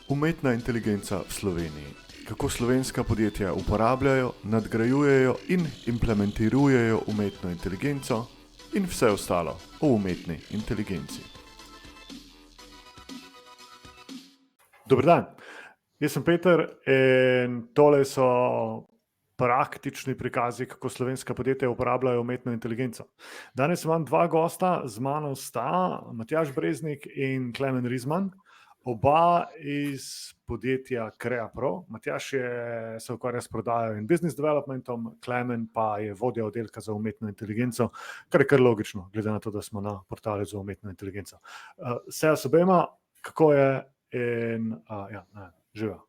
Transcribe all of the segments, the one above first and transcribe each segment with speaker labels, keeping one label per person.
Speaker 1: Umetna inteligenca v Sloveniji. Kako slovenska podjetja uporabljajo, nadgrajujejo in implementirajo umetno inteligenco in vse ostalo o umetni inteligenci. Dober dan, jaz sem Peter in tole so praktični prikazi, kako slovenska podjetja uporabljajo umetno inteligenco. Danes imam dva gosta, z mano sta Matjaž Breznik in Klemen Rizman, oba iz podjetja CreaPro. Matjaž se ukvarja s prodajo in business developmentom, Klemen pa je vodja oddelka za umetno inteligenco, kar je kar logično, glede na to, da smo na portalu za umetno inteligenco. Seja s obema, kako je in živa.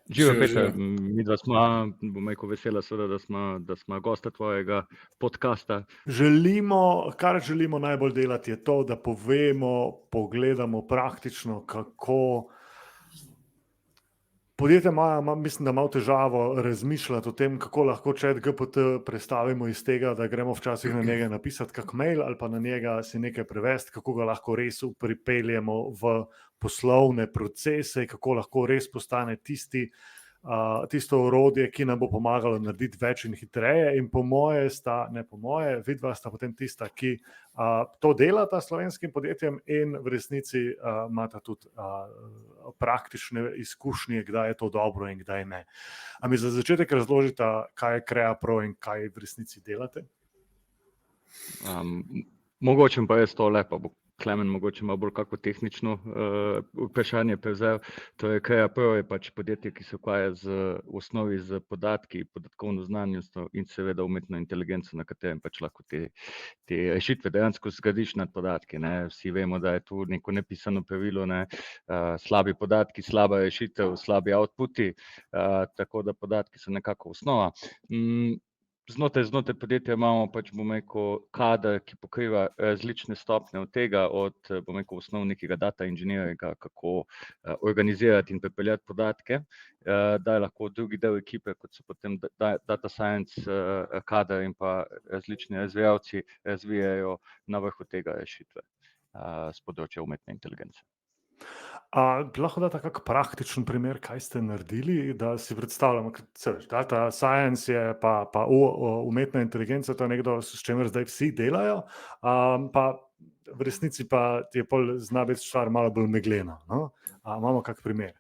Speaker 2: Živijo, Peter, midva sva, bom rekel, vesela seveda, da sva gosta tvojega podcasta.
Speaker 1: Kar želimo najbolj delati, je to, da povemo, pogledamo praktično, kako podjetja mislim, da malo težavo razmišljati o tem, kako lahko ChatGPT prestavimo iz tega, da gremo včasih na njega napisati kak mail ali pa na njega si nekaj prevesti, kako ga lahko res pripeljemo v poslovne procese, kako lahko res postane tisto orodje, ki nam bo pomagalo narediti več in hitreje. In vidva sta potem tista, ki to delata slovenskim podjetjem in v resnici imata tudi praktične izkušnje, kdaj je to dobro in kdaj ne. A mi za začetek razložita, kaj je CreaPro in kaj v resnici delate?
Speaker 2: Mogoče pa jaz to lepo, bo Klemen mogoče malo bolj kako tehnično vprašanje prevzel. Torej, CreaPro je pač podjetje, ki se ukvarja v osnovi z podatki, podatkovno znanostjo in seveda umetno inteligenco, na katerem pač lahko te rešitve dejansko zgradiš nad podatki. Vsi vemo, da je tu neko nepisano pravilo, slabi podatki, slaba rešitev, slabi outputi, tako da podatki so nekako osnova. Znotraj podjetja imamo pač, bom rekel, kader, ki pokriva različne stopnje od tega, od, bom rekel, osnovnega data inženiringa, kako organizirati in pripeljati podatke, da je lahko drugi del ekipe, kot so potem data science kader in pa različni razvijalci razvijajo na vrhu tega rešitve z področja umetne inteligence.
Speaker 1: Lahko date kak praktičen primer, kaj ste naredili, da si predstavljamo, data science je pa umetna inteligenca, to je nekdo, s čimer zdaj vsi delajo, pa v resnici pa je pol zna biti stvar malo bolj meglena, no? Imamo kak primer?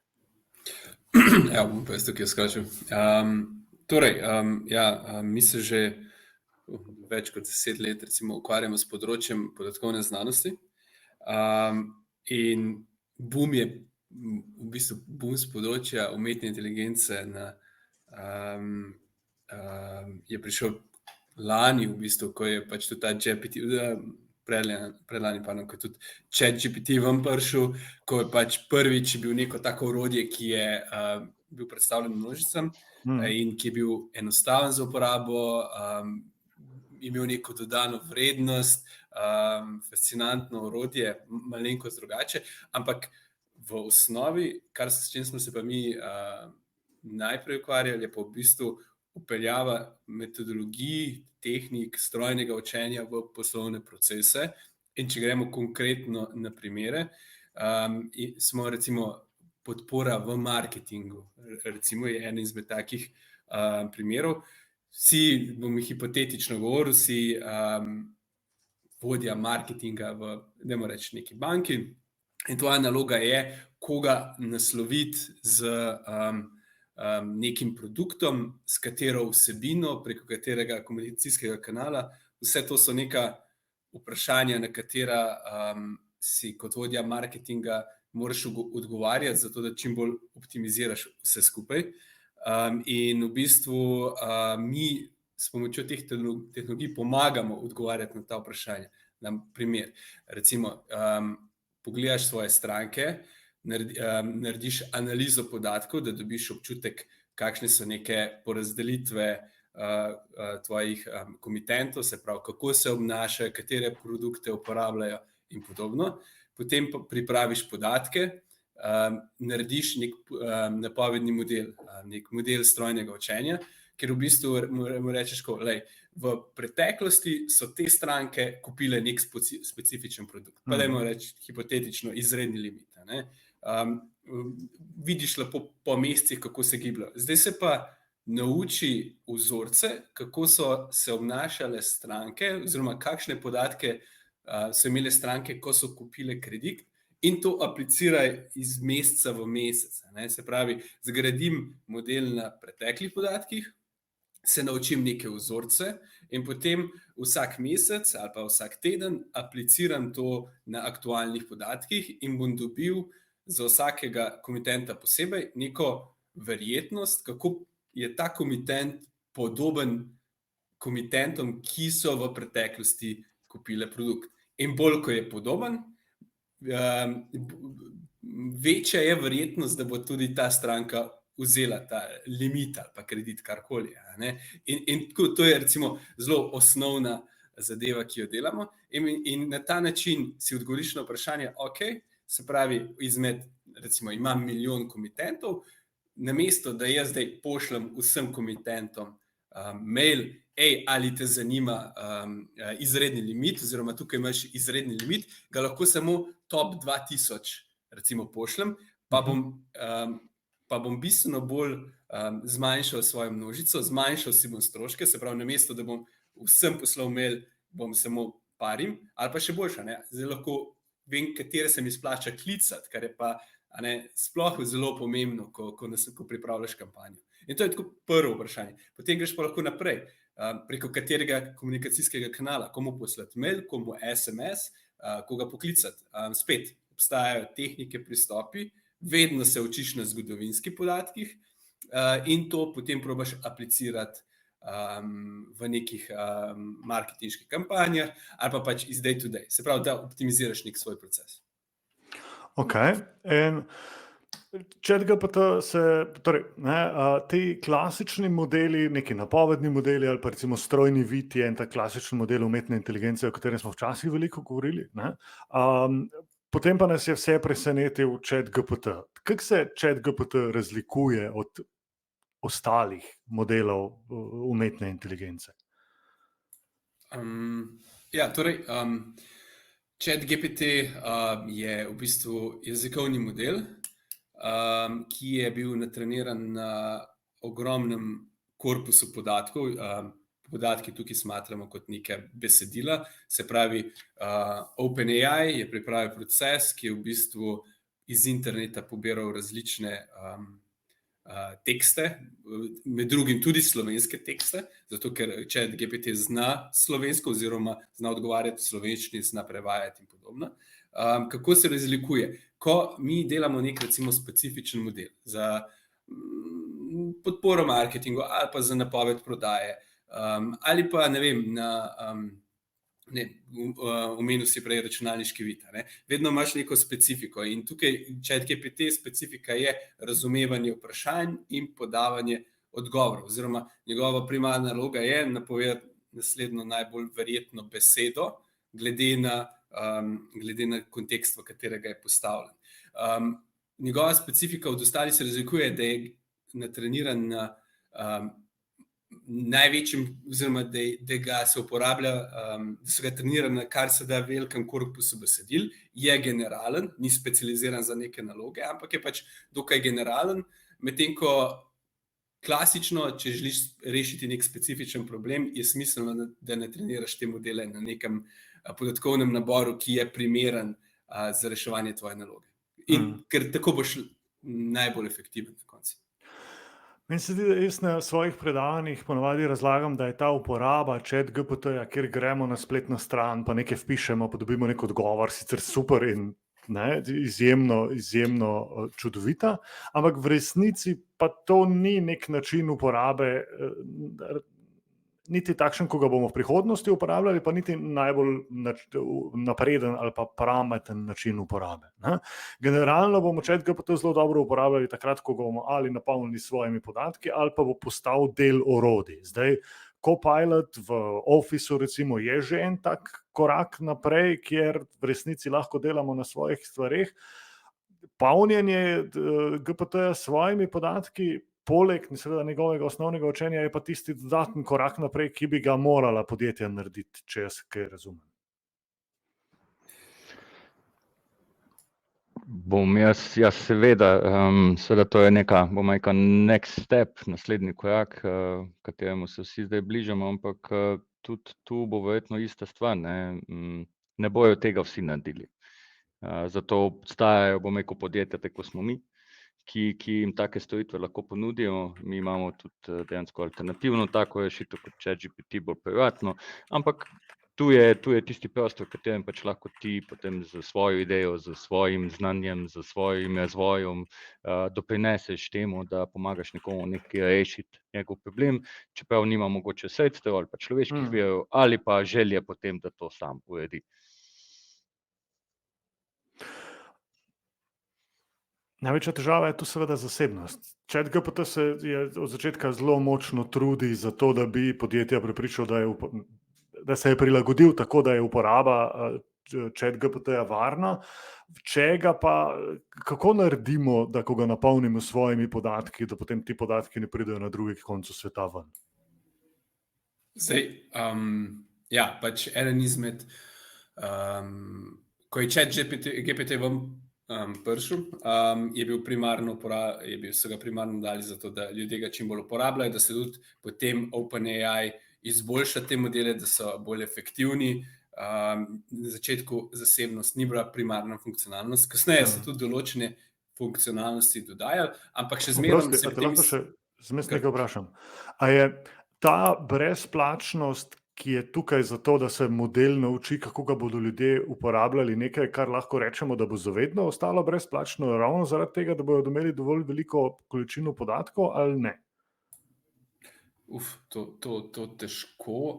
Speaker 3: Ja, bom pa jaz tukaj skočil. Torej, mi se že več kot 10 let recimo ukvarjamo s področjem podatkovne znanosti, in boom je v bistvu boom z področja umetne inteligence je prišel lani v bistvu, ko je pač tudi ta GPT, predlani, ko je tudi ChatGPT ven prišel, ko je pač prvič bil neko tako orodje, ki je bil predstavljen množicam in ki je bil enostaven za uporabo, imel neko dodano vrednost, fascinantno orodje, malenkost drugače, ampak v osnovi, s čim smo se pa mi najprej ukvarjali, je pa v bistvu vpeljava metodologij, tehnik, strojnega učenja v poslovne procese. In če gremo konkretno na primere, smo recimo podpora v marketingu, recimo je en izmed takih primerov. Bom hipotetično govoril, si vodja marketinga v, dajmo reči, neki banki in tvoja naloga je, koga nasloviti z nekim produktom, s katero vsebino, preko katerega komunikacijskega kanala. Vse to so neka vprašanja, na katera si kot vodja marketinga moraš odgovarjati, zato da čim bolj optimiziraš vse skupaj. In v bistvu mi s pomočjo teh tehnologij pomagamo odgovarjati na ta vprašanja. Na primer, recimo, pogledaš svoje stranke, narediš analizo podatkov, da dobiš občutek, kakšne so neke porazdelitve tvojih komitentov, se pravi, kako se obnašajo, katere produkte uporabljajo in podobno. Potem pa pripraviš podatke, narediš nek napovedni model, nek model strojnega učenja, ker v bistvu mu rečeš, v preteklosti so te stranke kupile nek specifičen produkt. Pa dajmo reči hipotetično izredni limit. Vidiš lepo po mesecih, kako se gibljajo. Zdaj se pa nauči vzorce, kako so se obnašale stranke, oziroma kakšne podatke so imele stranke, ko so kupile kredit, in to apliciraj iz meseca v mesec. Se pravi, zgradim model na preteklih podatkih, se naučim neke vzorce in potem vsak mesec ali pa vsak teden apliciram to na aktualnih podatkih in bom dobil za vsakega komitenta posebej neko verjetnost, kako je ta komitent podoben komitentom, ki so v preteklosti kupile produkt. In bolj, ko je podoben, večja je verjetnost, da bo tudi ta stranka vzela ta limit ali pa kredit, karkoli. In to je recimo zelo osnovna zadeva, ki jo delamo. In na ta način si odgovoriš na vprašanje, se pravi, recimo imam milijon komitentov, namesto da jaz zdaj pošljem vsem komitentom mail, ali te zanima izredni limit, oziroma tukaj imaš izredni limit, ga lahko samo top 2000 recimo pošljem, pa bom bistveno bolj zmanjšal svojo množico, zmanjšal si bom stroške, se pravi, namesto da bom vsem poslal mail, bom samo parim, ali pa še boljša, zdaj lahko vem, katere se mi splača klicati, kar je pa sploh zelo pomembno, ko pripravljaš kampanjo. In to je tako prvo vprašanje. Potem greš pa lahko naprej, preko katerega komunikacijskega kanala, komu poslati mail, komu SMS, koga poklicati. Spet, obstajajo tehnike, pristopi, vedno se učiš na zgodovinskih podatkih in to potem probaš aplicirati v nekih marketinških kampanjah ali pa pač iz day to day. Se pravi, da optimiziraš nek svoj proces.
Speaker 1: Ok. In ChatGPT torej, ti klasični modeli, neki napovedni modeli ali pa recimo strojni vid je en tak klasičen model umetne inteligence, o katerem smo včasih veliko govorili. Potem pa nas je vse presenetil ChatGPT. Kako se ChatGPT razlikuje od ostalih modelov umetne inteligence?
Speaker 3: Torej, ChatGPT je v bistvu jezikovni model, ki je bil natreniran na ogromnem korpusu podatkov. Podatki tukaj smatramo kot neke besedila. Se pravi, OpenAI je pripravil proces, ki je v bistvu iz interneta pobiral različne tekste, med drugim tudi slovenske tekste, zato ker ChatGPT zna slovensko oziroma zna odgovarjati v slovenščini, zna prevajati in podobno. Kako se razlikuje? Ko mi delamo nek recimo specifičen model za podporo marketingu ali pa za napoved prodaje ali pa ne vem, omenil si prej računalniški vid. Vedno imaš neko specifiko in tukaj ChatGPT specifika je razumevanje vprašanj in podavanje odgovorov, oziroma njegova primarna naloga je napovedati naslednjo najbolj verjetno besedo, glede na kontekst, v katerega je postavljen. Njegova specifika od ostalih se razlikuje, da je natreniran na največjem, oziroma da ga se uporablja, da so ga trenirani na kar se da velikem korpusu besedil, je generalen, ni specializiran za neke naloge, ampak je pač dokaj generalen, medtem ko klasično, če želiš rešiti nek specifičen problem, je smiselno, da ne treniraš te modele na nekem podatkovnem naboru, ki je primeren za reševanje tvoje naloge. In ker tako boš najbolj efektiven na koncu.
Speaker 1: Meni se zdi, da jaz na svojih predavanjih ponavadi razlagam, da je ta uporaba ChatGPT-ja, kjer gremo na spletno stran, pa nekaj vpišemo, pa dobimo nek odgovor, sicer super in izjemno čudovita, ampak v resnici pa to ni nek način uporabe, niti takšen, ko ga bomo v prihodnosti uporabljali, pa niti najbolj napreden ali pa pameten način uporabe. Generalno bomo ChatGPT zelo dobro uporabljali takrat, ko ga bomo ali napolnili s svojimi podatki ali pa bo postal del orodij. Zdaj, Copilot v Officeu recimo je že en tak korak naprej, kjer v resnici lahko delamo na svojih stvareh. Polnjenje GPT-ja s svojimi podatki poleg seveda njegovega osnovnega učenja je pa tisti dodaten korak naprej, ki bi ga morala podjetja narediti, če jaz kaj razumem.
Speaker 2: Seveda, seveda to je neka, bom rekel, next step, naslednji korak, kateremu se vsi zdaj bližamo, ampak tudi tu bo verjetno ista stvar, ne bojo tega vsi naredili. Zato obstajajo, bom rekel, podjetja, tako smo mi, ki jim take storitve lahko ponudijo. Mi imamo tudi dejansko alternativno tako rešitev kot ChatGPT, bolj privatno, ampak tu je tisti prostor, v katerem pač lahko ti potem z svojo idejo, z svojim znanjem, z svojim razvojem doprineseš temu, da pomagaš nekomu nekaj rešiti njegov problem, čeprav nima mogoče sredstev ali pa človeških virov ali pa želje potem, da to sam uredi.
Speaker 1: Največja težava je tu seveda zasebnost. ChatGPT se je od začetka zelo močno trudi za to, da bi podjetja prepričal, da se je prilagodil tako, da je uporaba ChatGPT-ja varna. Kako naredimo, da ko ga napolnimo s svojimi podatki, da potem ti podatki ne pridejo na drugi koncu sveta ven?
Speaker 3: Zdaj, pač eden izmed, ko je ChatGPT vam prišel, so ga primarno dali zato, da ljudje ga čim bolj uporabljajo, da se tudi potem OpenAI izboljša te modele, da so bolj efektivni. Na začetku zasebnost ni bila primarna funkcionalnost, kasneje so tudi določene funkcionalnosti dodajali, ampak še zmeraj se potem...
Speaker 1: Nekaj vprašam. A je ta brezplačnost, ki je tukaj zato, da se model nauči, kako ga bodo ljudje uporabljali, nekaj, kar lahko rečemo, da bo zavedno ostalo brezplačno, ravno zaradi tega, da bodo imeli dovolj veliko količino podatkov, ali ne?
Speaker 3: To težko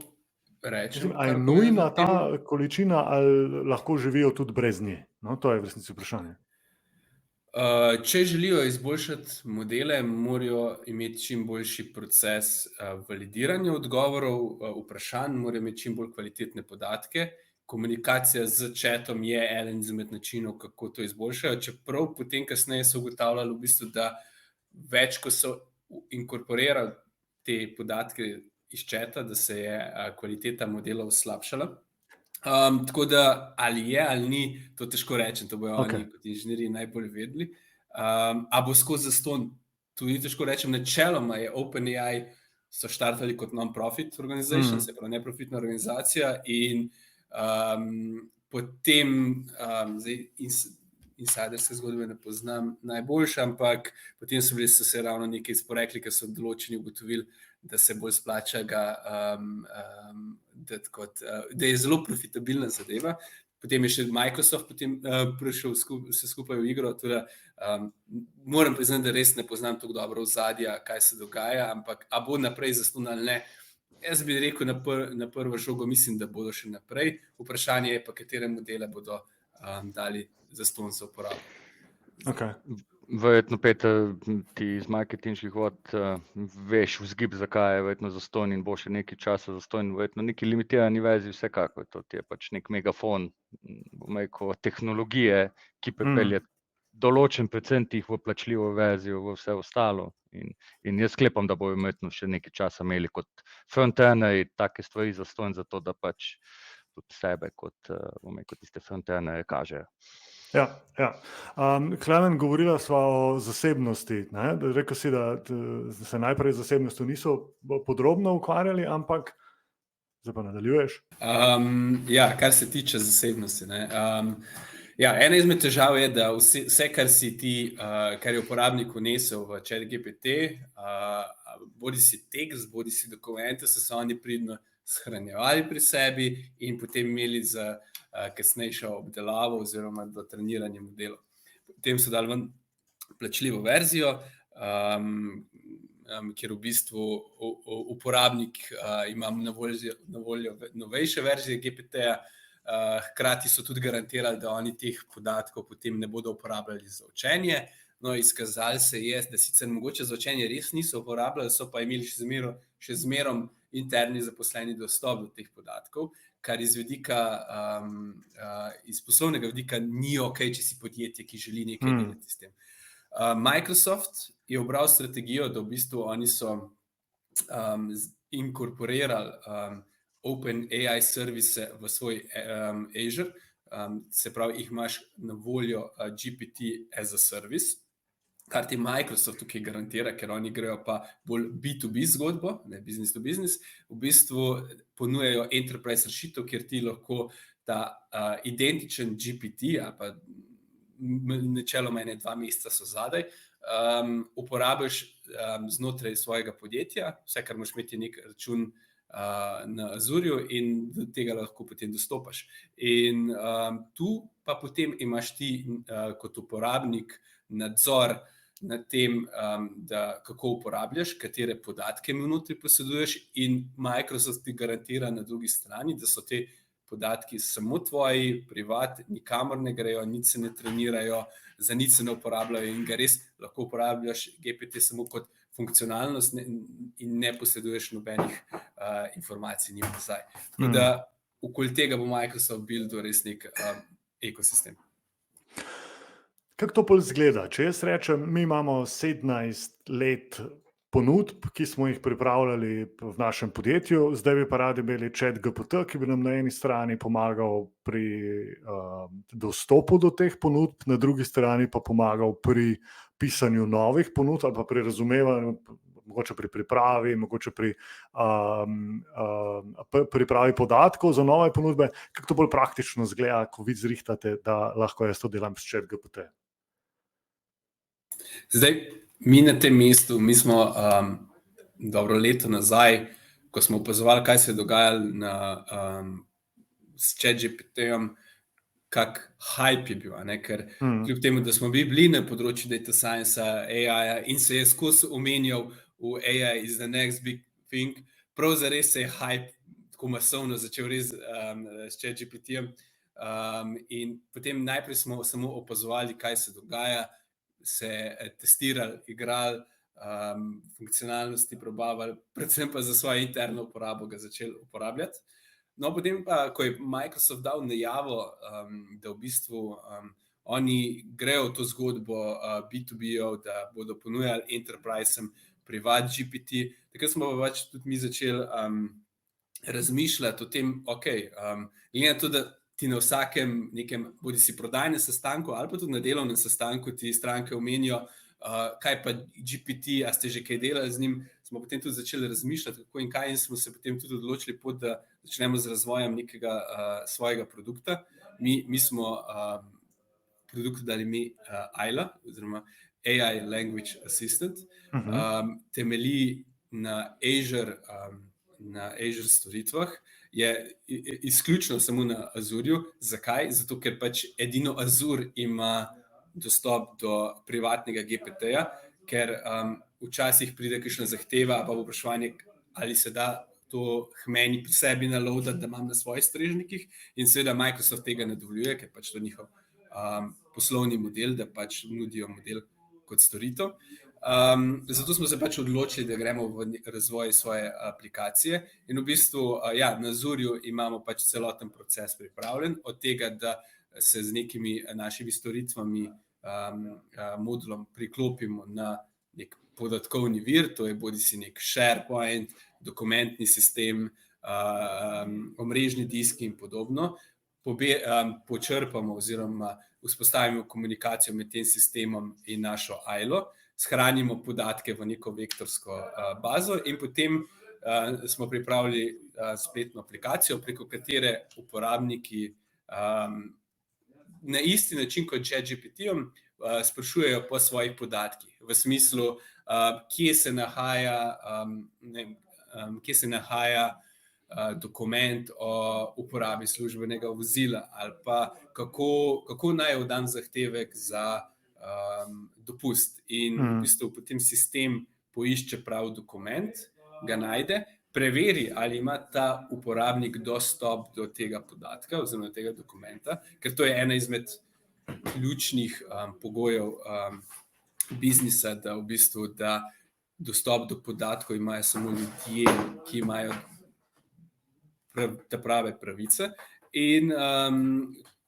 Speaker 3: rečem.
Speaker 1: A je nujna ta količina, ali lahko živijo tudi brez nje? No, to je v resnici vprašanje.
Speaker 3: Če želijo izboljšati modele, morajo imeti čim boljši proces validiranja odgovorov, vprašanj, morajo imeti čim bolj kvalitetne podatke. Komunikacija z chatom je eden izmed načinov, kako to izboljšajo, čeprav potem kasneje so ugotavljali v bistvu, da več, ko so inkorporirali te podatke iz chata, da se je kvaliteta modelov slabšala. Tako da ali je ali ni, to težko rečem, to bojo oni kot inženirji najbolj vedeli. A bo skozi zastonj, tudi težko rečem, načeloma je OpenAI so štartali kot non-profit organization, se pravi neprofitna organizacija in potem insiderske zgodbe ne poznam najboljše, ampak potem so se ravno nekaj sporekli, ker so določeni ugotovili, da se bolj splača da je zelo profitabilna zadeva. Potem je še Microsoft prišel vse skupaj v igro, tudi moram priznati, da res ne poznam tako dobro ozadja, kaj se dogaja, ampak a bo naprej zastonj ali ne. Jaz bi rekel na prvo žogo, mislim, da bodo še naprej. Vprašanje je pa, katere modele bodo dali zastonj za uporabo.
Speaker 2: Verjetno, Peter, ti iz marketinških vod veš vzgib, zakaj je verjetno zastonj in bo še nekaj časa zastonj. Verjetno neki limitirani verziji vsekakor. To je pač nek megafon, bom rekel, tehnologije, ki pripelje določen procent jih v plačljivo verzijo, v vse ostalo. In jaz sklepam, da bojo verjetno še nekaj časa imeli kot frontenerji take stvari zastonj, zato da pač tudi sebe kot, bom rekel, tiste frontenerje kažejo.
Speaker 1: Ja. Klemen, govorila sva o zasebnosti. Rekel si, da se najprej z zasebnostjo niso podrobno ukvarjali, ampak zdaj pa nadaljuješ.
Speaker 3: Kar se tiče zasebnosti. Ena izmed težav je, da vse, kar si ti, kar je uporabnik vnesel v ChatGPT, bodi si tekst, bodi si dokumente, so oni pridno shranjevali pri sebi in potem imeli za kasnejšo obdelavo oziroma do treniranja modelov. Potem so dali ven plačljivo verzijo, kjer v bistvu uporabnik ima na voljo novejše verzije GPT-ja, hkrati so tudi garantirali, da oni teh podatkov potem ne bodo uporabljali za učenje. No, izkazali se je, da sicer mogoče za učenje res niso uporabljali, so pa imeli še zmerom interni zaposleni dostop do teh podatkov, kar iz poslovnega vidika ni ok, če si podjetje, ki želi nekaj delati s tem. Microsoft je ubral strategijo, da v bistvu oni so inkorporirali OpenAI servise v svoj Azure, se pravi, jih imaš na voljo GPT as a service, kar ti Microsoft tukaj garantira, ker oni grejo pa bolj B2B zgodbo, ne business to business, v bistvu ponujajo enterprise rešitev, kjer ti lahko ta identičen GPT, ali pa načeloma 2 meseca so zadaj, uporabiš znotraj svojega podjetja, vse, kar moraš imeti nek račun na Azurju in do tega lahko potem dostopaš. In tu pa potem imaš ti kot uporabnik nadzor nad tem, da kako uporabljaš, katere podatke vnotri poseduješ, in Microsoft ti garantira na drugi strani, da so te podatki samo tvoji, privat, nikamor ne grejo, nič se ne trenirajo, za nič se ne uporabljajo in ga res lahko uporabljaš GPT samo kot funkcionalnost in ne poseduješ nobenih informacij njim nazaj. Tako da okoli tega bo Microsoft buildil res nek ekosistem.
Speaker 1: Kako to pol izgleda? Če jaz rečem, mi imamo 17 let ponudb, ki smo jih pripravljali v našem podjetju, zdaj bi pa radi imeli ChatGPT, ki bi nam na eni strani pomagal pri dostopu do teh ponudb, na drugi strani pa pomagal pri pisanju novih ponudb ali pa pri razumevanju, mogoče pri pripravi, mogoče pri pripravi podatkov za nove ponudbe. Kako to bolj praktično izgleda, ko vi zrihtate, da lahko jaz to delam s ChatGPT?
Speaker 3: Zdaj, mi na tem mestu, mi smo dobro leto nazaj, ko smo opazovali, kaj se je dogajalo s ChatGPT-jem, kak hype je bil, ker kljub temu, da smo bili na področju data science, AI in se je skozi omenjal v AI is the next big thing, prav zares se je hype tako masovno začel res s ChatGPT-jem in potem najprej smo samo opazovali, kaj se dogaja, se testirali, igrali, funkcionalnosti probavali, predvsem pa za svojo interno uporabo ga začeli uporabljati. No, potem pa, ko je Microsoft dal najavo, da v bistvu oni grejo v to zgodbo B2B-ov, da bodo ponujali enterprise-em privat GPT, takrat smo pa pač tudi mi začeli razmišljati o tem, glede na to, da ti na vsakem nekem, bodi si prodajnem sestanku ali pa tudi na delovnem sestanku ti stranke omenijo, kaj pa GPT, a ste že kaj delali z njim, smo potem tudi začeli razmišljati, kako in kaj, in smo se potem tudi odločili, da začnemo z razvojem nekega svojega produkta. Mi smo produkt dali ime Ayla, oziroma AI Language Assistant, temelji na Azure storitvah, je izključno samo na Azurju. Zakaj? Zato, ker pač edino Azure ima dostop do privatnega GPT-ja, ker včasih pride kakšna zahteva, pa vprašanje, ali se da to meni pri sebi naloadati, da imam na svojih strežnikih, in seveda Microsoft tega ne dovoljuje, ker pač to njihov poslovni model, da pač nudijo model kot storitev. Zato smo se pač odločili, da gremo v razvoj svoje aplikacije in v bistvu, na Azurju imamo pač celoten proces pripravljen, od tega, da se z nekimi našimi storitvami, modulom priklopimo na nek podatkovni vir, to je bodisi nek SharePoint, dokumentni sistem, omrežni diski in podobno, počrpamo oziroma vzpostavimo komunikacijo med tem sistemom in našo Aylo, shranimo podatke v neko vektorsko bazo in potem smo pripravili spletno aplikacijo, preko katere uporabniki na isti način kot ChatGPT-jem sprašujejo po svojih podatkih, v smislu, kje se nahaja dokument o uporabi službenega vozila ali pa kako naj oddam zahtevek za dopust. In v bistvu potem sistem poišče prav dokument, ga najde, preveri, ali ima ta uporabnik dostop do tega podatka oziroma tega dokumenta, ker to je ena izmed ključnih pogojev biznisa, da v bistvu da dostop do podatkov imajo samo ljudje, ki imajo te prave pravice. In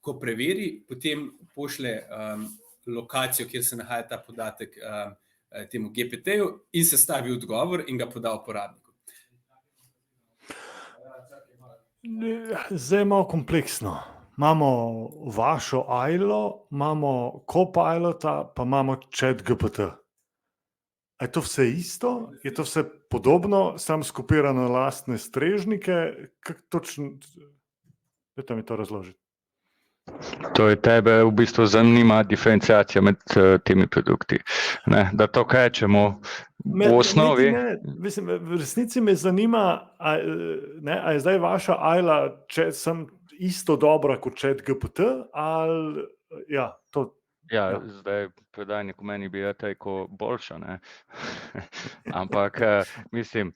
Speaker 3: ko preveri, potem pošlje lokacijo, kjer se nahaja ta podatek temu GPT-ju in sestavi odgovor in ga poda uporabniku.
Speaker 1: Zdaj je malo kompleksno. Imamo vašo AILO, imamo Copilota, pa imamo ChatGPT. A je to vse isto? Je to vse podobno, sam skopirano na lastne strežnike? Kako točno? Dajte mi to razložiti.
Speaker 2: To je tebe v bistvu zanima diferenciacija med temi produkti. Ne? Da to rečemo v osnovi.
Speaker 1: Mislim, v resnici me zanima, a je zdaj vaša AILA, če sem isto dobra kot ChatGPT, ali to.
Speaker 2: Ja, zdaj predajnik v meni bi rekel boljša, ne? Ampak mislim,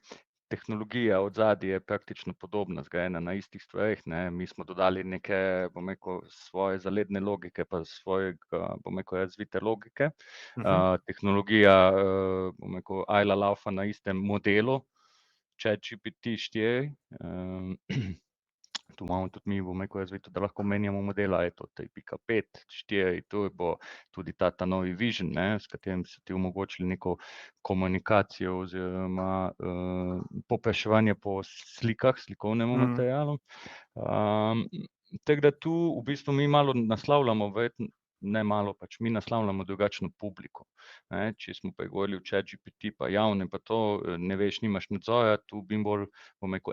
Speaker 2: tehnologija od zadaj je praktično podobna, zgrajena na istih stvareh, ne? Mi smo dodali neke, svoje zaledne logike, pa svoje, razvite logike. Tehnologija, AILA laufa na istem modelu, ChatGPT 4. Tu imamo tudi mi, razvito, da lahko menjamo modela, je to 3.5, 4, tu bo tudi ta novi Vision, ne, s katerim so ti omogočili neko komunikacijo oziroma povpraševanje po slikah, slikovnemu materialu. Tako da tu v bistvu mi malo naslavljamo, ne malo, pač mi naslavljamo drugačno publiko. Ne, če smo pa govorili o ChatGPT, pa javne, pa to, ne veš, nimaš nadzora, tu bi bolj,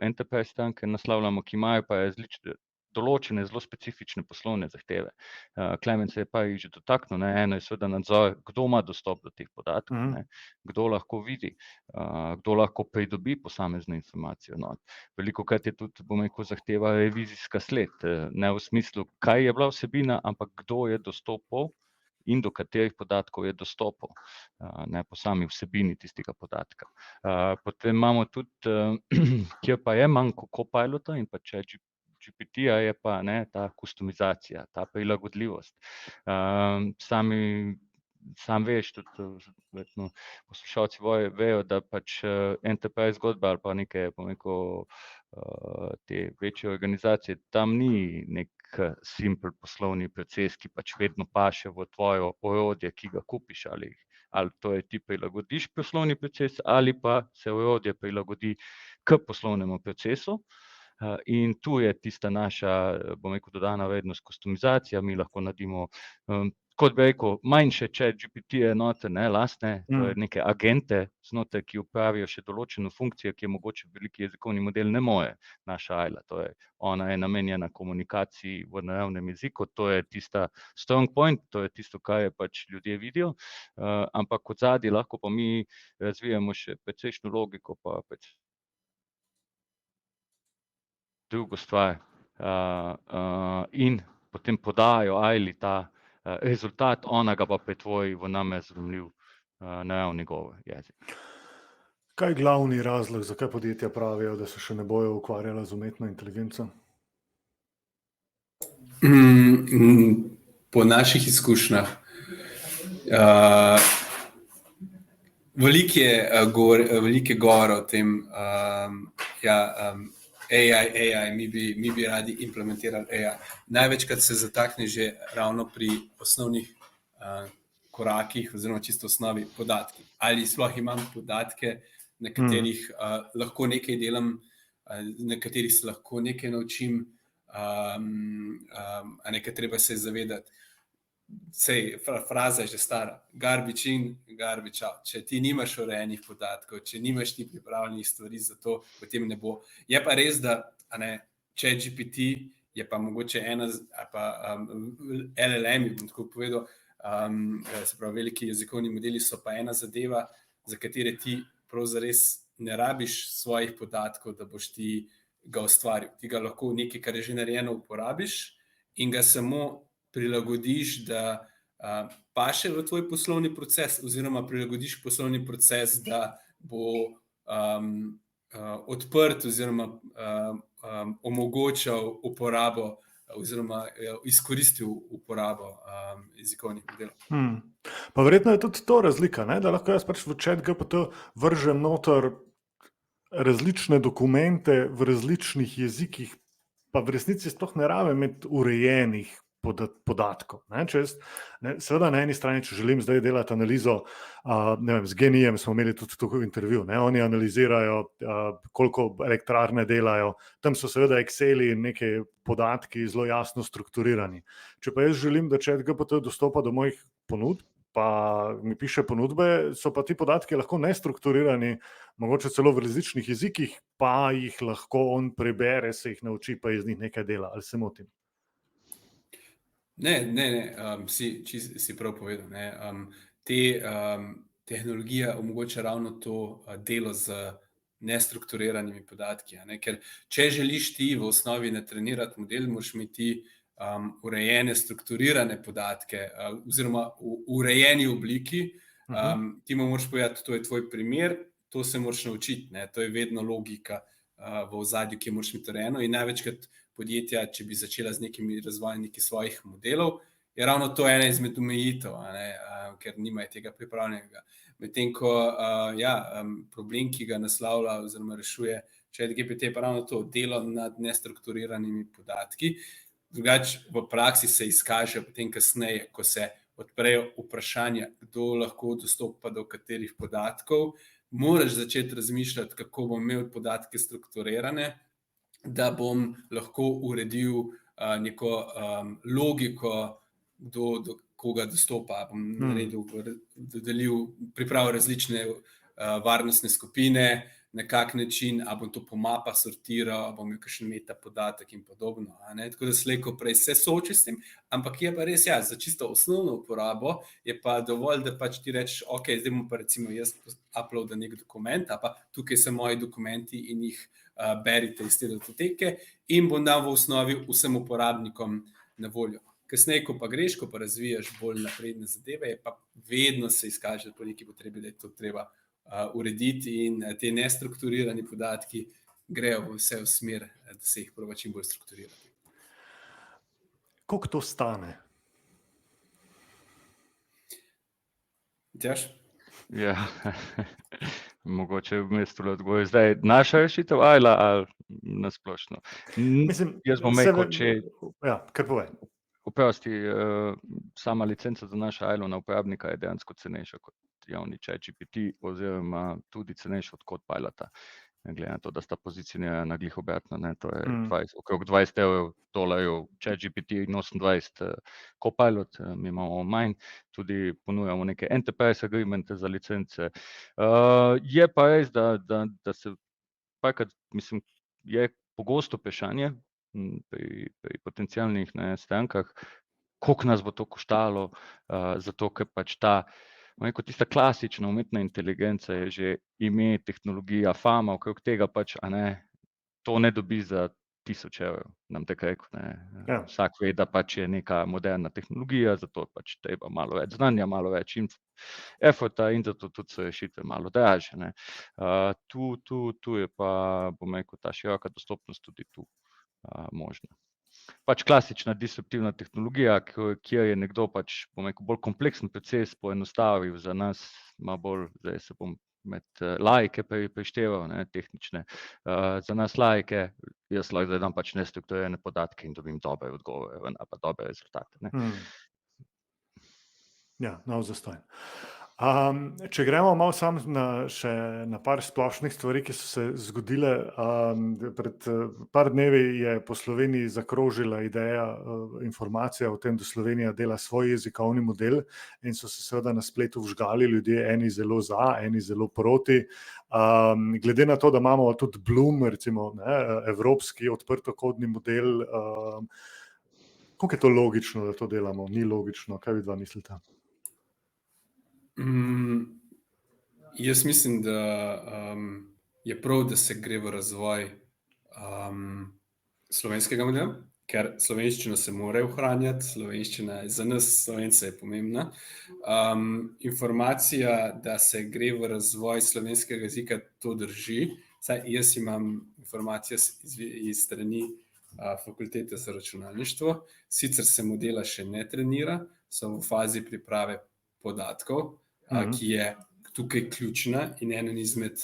Speaker 2: enterprise stranke naslavljamo, ki imajo pa določene zelo specifične poslovne zahteve. Klemen se je pa jih že dotaknil, ne, eno je seveda nadzor, kdo ima dostop do teh podatkov, ne, kdo lahko vidi, kdo lahko pridobi posamezno informacijo. No. Velikokrat je tudi, zahteva revizijska sled, ne v smislu, kaj je bila vsebina, ampak kdo je dostopal in do katerih podatkov je dostopal, ne po sami vsebini tistega podatka. Potem imamo tudi, kjer pa je manko Copilota in pa ChatGPT-ja, je pa ta kustomizacija, ta prilagodljivost. Sam veš, tudi poslušalci vejo, da pač enterprise zgodba ali pa neke, te večje organizacije, tam ni nek simpel poslovni proces, ki pač vedno paše v tvoje orodje, ki ga kupiš, ali to je ti prilagodiš poslovni proces, ali pa se orodje prilagodi k poslovnemu procesu. In tu je tista naša, dodana vrednost, kustomizacija, mi lahko naredimo, kot bi rekel, manjše ChatGPT-je enote, ne, lastne, to je neke agente znotraj, ki opravijo še določeno funkcijo, ki je mogoče veliki jezikovni model ne more, naša AILA, to je, ona je namenjena komunikaciji v naravnem jeziku, to je tista strong point, to je tisto, kar je pač ljudje vidijo, ampak kot zadnji lahko pa mi razvijamo še precejšnjo logiko, pa drugo stvar, in potem podajo AILI ta rezultat, ona ga pa pretvori v nam razumljiv naravni govor, jezik.
Speaker 1: Kaj je glavni razlog, zakaj podjetja pravijo, da se še ne bojo ukvarjala z umetno inteligenco?
Speaker 3: Po naših izkušnjah, veliko govora o tem, AI, mi bi radi implementirali AI. Največkrat se zatakne že ravno pri osnovnih korakih oziroma čisto osnovi podatki. Ali sploh imam podatke, na katerih lahko nekaj delam, na katerih se lahko nekaj naučim, a nekaj treba se zavedati. Sej, fraza je že stara, garbage in, garbage out. Če ti nimaš urejenih podatkov, če nimaš ti pripravljenih stvari za to, potem ne bo. Je pa res, da ChatGPT je pa mogoče ena, pa LLM, bom tako povedal, se pravi, veliki jezikovni modeli so pa ena zadeva, za katere ti prav zares ne rabiš svojih podatkov, da boš ti ga ustvaril. Ti ga lahko nekaj, kar je že narejeno, uporabiš in ga samo prilagodiš, da paše v tvoj poslovni proces oziroma prilagodiš poslovni proces, da bo odprt oziroma omogočal uporabo oziroma izkoristil uporabo jezikovnih modelov.
Speaker 1: Pa verjetno je tudi to razlika, ne? Da lahko jaz pač v ChatGPT vržem noter različne dokumente v različnih jezikih, pa v resnici sploh ne rabim imeti urejenih podatkov. Seveda na eni strani, če želim zdaj delati analizo, ne vem, z Genijem smo imeli tudi tukaj intervju, oni analizirajo, koliko elektrarne delajo, tam so seveda Exceli in neke podatki zelo jasno strukturirani. Če pa jaz želim, da ChatGPT dostopa do mojih ponudb, pa mi piše ponudbe, so pa ti podatki lahko nestrukturirani, mogoče celo v različnih jezikih, pa jih lahko on prebere, se jih nauči, pa iz njih nekaj dela. Ali se motim?
Speaker 3: Ne, si prav povedal. Tehnologija omogoča ravno to delo z nestrukturiranimi podatki. Ker če želiš ti v osnovi natrenirati model, moraš imeti urejene, strukturirane podatke, oziroma v urejeni obliki. Ti mu moraš povedati, to je tvoj primer, to se moraš naučiti. To je vedno logika v ozadju, ki moraš imeti urejeno. In največkrat podjetja, če bi začela z nekimi razvojem nekih svojih modelov, je ravno to ena izmed omejitev, ker nimajo tega pripravljenega. Medtem ko problem, ki ga naslavlja oziroma rešuje ChatGPT, pa ravno to delo nad nestrukturiranimi podatki. Drugače v praksi se izkaže potem kasneje, ko se odprejo vprašanja, kdo lahko dostopa do katerih podatkov, moraš začeti razmišljati, kako bom imel podatke strukturirane, da bom lahko uredil neko logiko, kdo do koga dostopa, bom naredil, pripravil različne varnostne skupine, na kak način, a bom to po mapah sortiral, a bom imel kakšen meta podatek in podobno. Tako da slejko prej se sooči s tem, ampak je pa res, za čisto osnovno uporabo je pa dovolj, da pač ti rečeš, ok, zdaj bom pa recimo jaz uploadal nek dokument, a pa tukaj so moji dokumenti in jih berite iz te datoteke in bom dal v osnovi vsem uporabnikom na voljo. Kasneje, ko pa greš, ko pa razvijaš bolj napredne zadeve, je pa vedno se izkaže po neki potrebi, da je to treba urediti in te nestrukturirani podatki grejo vse v smer, da se jih proba čim bolj strukturirati.
Speaker 1: Koliko to stane?
Speaker 3: Tjaž?
Speaker 2: Ja, mogoče v mestu odgovor. Zdaj, naša rešitev ali nasplošno? Jaz bom rekel, če...
Speaker 1: Ja, kar povej.
Speaker 2: Oprosti, sama licenca za naša ILO na uporabnika je dejansko cenejša kot javni ChatGPT, oziroma tudi cenejša od Copilota. Glede na to, da sta pozicionirana glih obratno, to je okrog $20 ChatGPT in 28 Copilot, mi imamo manj, tudi ponujamo neke enterprise agreemente za licence. Je pa res, da se parkrat, mislim, je pogosto vprašanje pri potencialnih strankah, koliko nas bo to koštalo, zato ker pač tista klasična umetna inteligenca je že ime, tehnologija, fama, okrog tega pač, to ne dobi za 1000 evrov, nam tako rekel.
Speaker 1: Ja.
Speaker 2: Vsak ve, da pač je neka moderna tehnologija, zato pač treba malo več znanja, malo več efforta in zato tudi so rešitve malo dražje. Tu je pa, bom rekel, ta široka dostopnost tudi tu možna. Pač klasična disruptivna tehnologija, kjer je nekdo pač, bom rekel, bolj kompleksen proces poenostavil za nas, malo bolj, zdaj se bom med laike prešteval, tehnične. Za nas laike, jaz lahko zdaj dam pač nestrukturirane podatke in dobim dobre odgovore, pa dobre rezultate.
Speaker 1: Ja, zastonj. Če gremo malo še na par splošnih stvari, ki so se zgodile. Pred par dnevi je po Sloveniji zakrožila ideja, informacija o tem, da Slovenija dela svoj jezikovni model in so se seveda na spletu vžgali ljudje, eni zelo za, eni zelo proti. Glede na to, da imamo tudi Bloom, recimo, evropski odprtokodni model, koliko je to logično, da to delamo? Ni logično, kaj vi dva mislite?
Speaker 3: Jaz mislim, da je prav, da se gre v razvoj slovenskega modela, ker slovenščina se mora ohranjati, slovenščina je za nas, Slovence, je pomembna. Informacija, da se gre v razvoj slovenskega jezika, to drži. Saj jaz imam informacije iz strani Fakultete za računalništvo, sicer se modela še ne trenira, so v fazi priprave podatkov, ki je tukaj ključna in ena izmed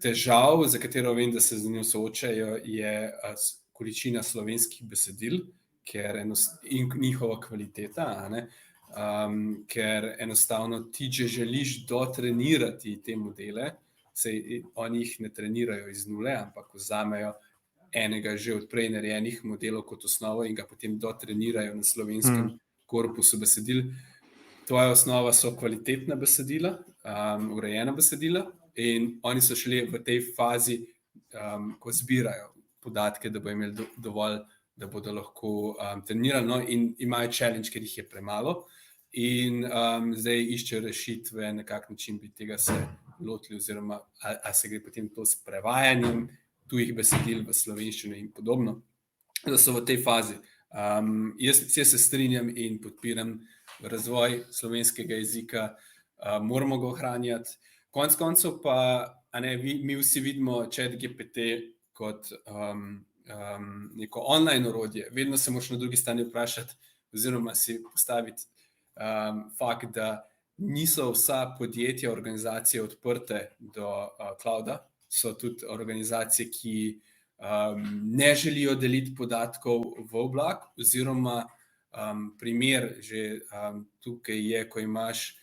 Speaker 3: težav, za katero vem, da se z njo soočajo, je količina slovenskih besedil, in njihova kvaliteta, ker enostavno ti, če želiš dotrenirati te modele, oni jih ne trenirajo iz nule, ampak vzamejo enega že odprej narejenih modelov kot osnovo in ga potem dotrenirajo na slovenskem korpusu besedil. Tvoja osnova so kvalitetna besedila, urejena besedila in oni so šli v tej fazi, ko zbirajo podatke, da bo imeli dovolj, da bodo lahko trenirali, no, in imajo challenge, ker jih je premalo in zdaj iščejo rešitve, na kak način bi tega se lotili oziroma a se gre potem to s prevajanjem tujih besedil v slovenščino in podobno, da so v tej fazi. Jaz se strinjam in podpiram razvoj slovenskega jezika, moramo ga ohranjati. Konec koncev pa, mi vsi vidimo ChatGPT kot neko online orodje. Vedno se moraš na drugi strani vprašati oziroma si postaviti fakt, da niso vsa podjetja, organizacije odprte do clouda. So tudi organizacije, ki ne želijo deliti podatkov v oblak, oziroma primer že tukaj je, ko imaš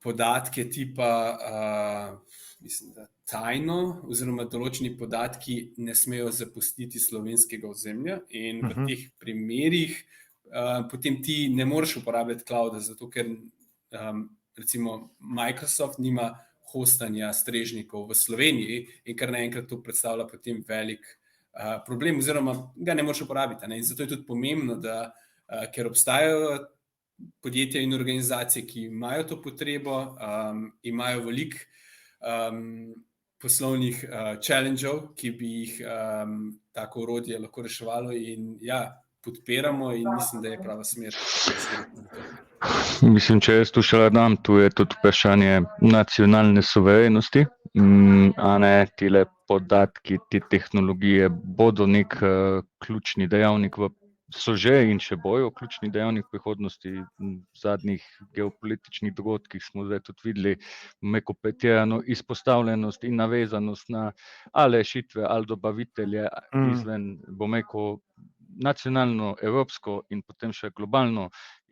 Speaker 3: podatke tipa, mislim, da tajno, oziroma določeni podatki ne smejo zapustiti slovenskega ozemlja in v teh primerih potem ti ne moreš uporabljati clouda, zato ker recimo Microsoft nima hostanja strežnikov v Sloveniji in kar naenkrat to predstavlja potem velik problem, oziroma ga ne moreš uporabiti. In zato je tudi pomembno, da ker obstajajo podjetja in organizacije, ki imajo to potrebo, imajo veliko poslovnih challenge-ov, ki bi jih tako orodje lahko reševalo in podpiramo in mislim, da je prava smer.
Speaker 2: Mislim, če jaz tu še dodam, tu je tudi vprašanje nacionalne suverenosti, a ne tile podatki, te tehnologije bodo nek ključni dejavnik so že in še bojo ključni dejavnik prihodnosti. V zadnjih geopolitičnih dogodkih smo zdaj tudi videli neko pretirano izpostavljenost in navezanost na ali rešitve ali dobavitelje izven, bom rekel, nacionalno, evropsko in potem še globalno,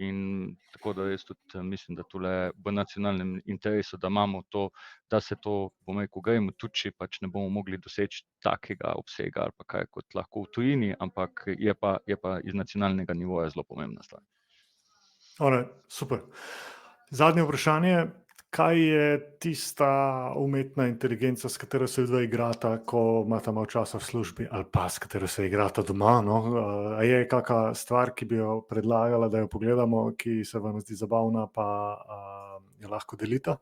Speaker 2: in tako da jaz tudi mislim, da tule v nacionalnem interesu, da imamo to, da se to, bom rekel, gremo, tudi če pač ne bomo mogli doseči takega obsega ali pa kaj kot lahko v tujini, ampak je pa iz nacionalnega nivoja zelo pomembna stvar.
Speaker 1: Super. Zadnje vprašanje. Kaj je tista umetna inteligenca, s katero se vidva igrata, ko imata malo časa v službi, ali pa s katero se igrata doma? A je kakšna stvar, ki bi jo predlagala, da jo pogledamo, ki se vam zdi zabavna, pa jo lahko delita?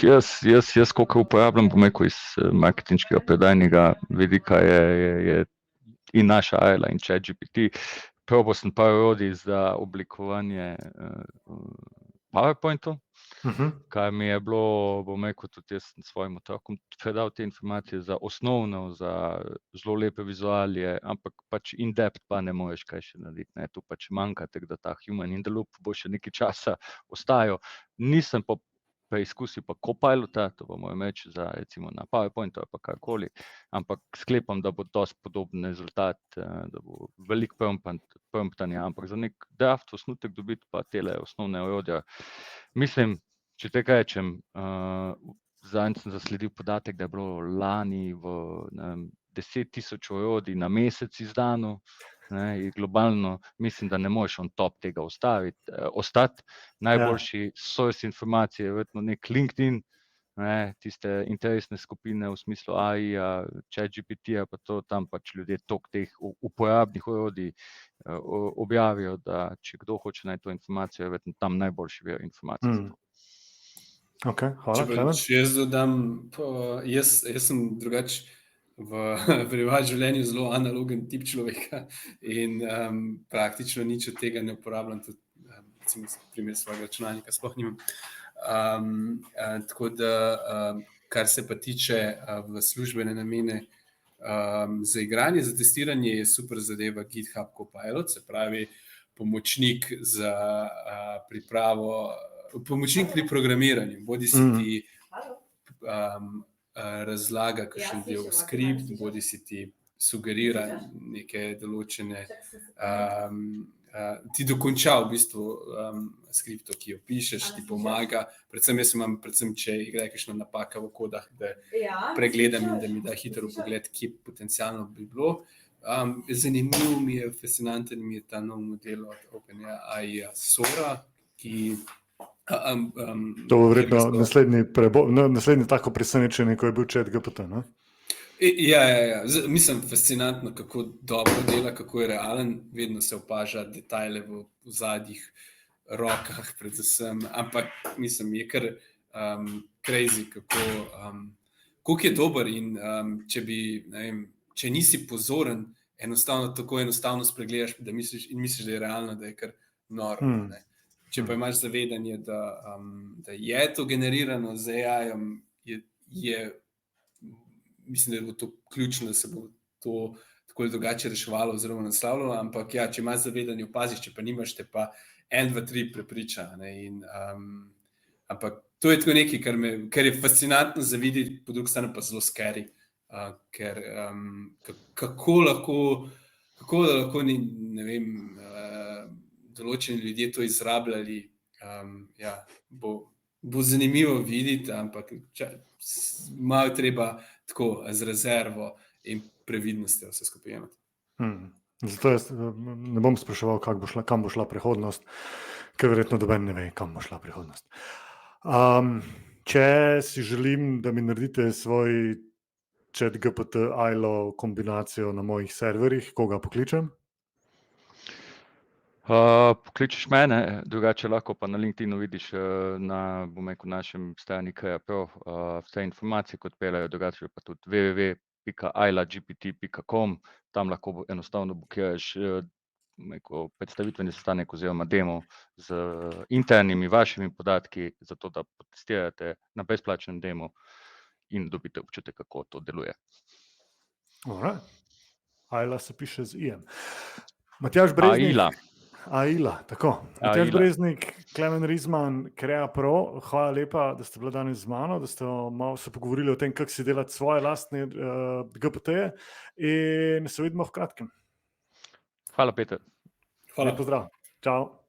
Speaker 2: Jaz koliko uporabljam, bom rekel, iz marketinškega predajnega vidika je in naša Ayla in ChatGPT. Probal sem par orodij za oblikovanje PowerPointov, kar mi je bilo, bom rekel, tudi jaz svojim otrokom predal te informacije za osnovno, za zelo lepe vizualije, ampak pač in depth pa ne moreš kaj še narediti, ne, tu pač manjka, tako da ta human in the loop bo še nekaj časa ostajal. Nisem pa preizkusil pa Copilota, to pa moram reči, za recimo na PowerPointu ali pa karkoli, ampak sklepam, da bo dosti podoben rezultat, da bo veliko promptanja, ampak za nek draft osnutek dobiti pa tele osnovne orodja. Mislim, če te kaj rečem, zadnjič sem zasledil podatek, da je bilo lani v 10,000 orodij na mesec izdano, globalno, mislim, da ne moreš on top tega ostati. Najboljši source informacije je verjetno nek LinkedIn, tiste interesne skupine v smislu AI-ja, ChatGPT-ja, pa to tam pač ljudje toliko teh uporabnih orodij objavijo, da če kdo hoče najti to informacijo, je verjetno tam najboljši vir informacij za to.
Speaker 1: Okay, hvala, Klemen.
Speaker 3: Če jaz dodam, jaz sem drugače v privatnem življenju zelo analogen tip človeka in praktično nič od tega ne uporabljam, tudi recimo primer svojega računalnika sploh nimam. Tako da, kar se pa tiče v službene namene za igranje, za testiranje je super zadeva GitHub Copilot, se pravi pomočnik za pripravo, pomočnik pri programiranju, bodi si ti razlaga kakšen del skript, bodi si ti sugerira neke določene, ti dokonča v bistvu skripto, ki jo pišeš, ti pomaga. Predvsem jaz imam, če igra kakšna napaka v kodah, da pregledam in da mi da hitro pogled, kje potencialno bi bilo. Zanimiv mi je, fascinanten mi je ta nov model od OpenAI Sora, ki
Speaker 1: To bo verjetno naslednji tako presenečenje, ko je bil ChatGPT, ne?
Speaker 3: Ja. Mislim, fascinantno, kako dobro dela, kako je realen, vedno se opaža detajle v zadnjih rokah predvsem, ampak mislim, je kar crazy, kako je dober in če nisi pozoren, tako enostavno spregledaš, da misliš, da je realno, da je kar noro. Če pa imaš zavedanje, da je to generirano z AI-jem, mislim, da je bilo to ključno, da se bo to tako ali drugače reševalo oziroma naslavljalo, ampak ja, če imaš zavedanje, opaziš, če pa nimaš, te pa 1, 2, 3 prepriča. Ampak to je tako nekaj, kar je fascinantno za videti, po drugi strani pa zelo scary, ker kako lahko ne vem, določeni ljudje to izrabljali, bo zanimivo videti, ampak malo treba tako z rezervo in previdnostjo vse skupaj jemati.
Speaker 1: Zato jaz ne bom spraševal, kam bo šla prihodnost, ker verjetno noben ne ve, kam bo šla prihodnost. Če si želim, da mi naredite svoj ChatGPT ILO kombinacijo na mojih serverjih, koga pokličem?
Speaker 2: Pokličeš mene, drugače lahko pa na LinkedInu vidiš na našem strani KRPro vse informacije, kot peljajo, drugače pa tudi www.ilagpt.com, tam lahko enostavno bukiraš predstavitveni sestanek oziroma demo z internimi vašimi podatki, zato da potestirate na brezplačnem demo in dobite občutek, kako to deluje.
Speaker 1: AILA se piše z IM. Matjaž Breznik. AILA, tako. Matjaž Breznik, Klemen Rizman, KreaPro, hvala lepa, da ste bila danes z mano, da ste malo se pogovorili o tem, kako si delati svoje lastne GPT-je in se vidimo v kratkem.
Speaker 2: Hvala, Peter.
Speaker 3: Hvala.
Speaker 1: Lep pozdrav. Čau.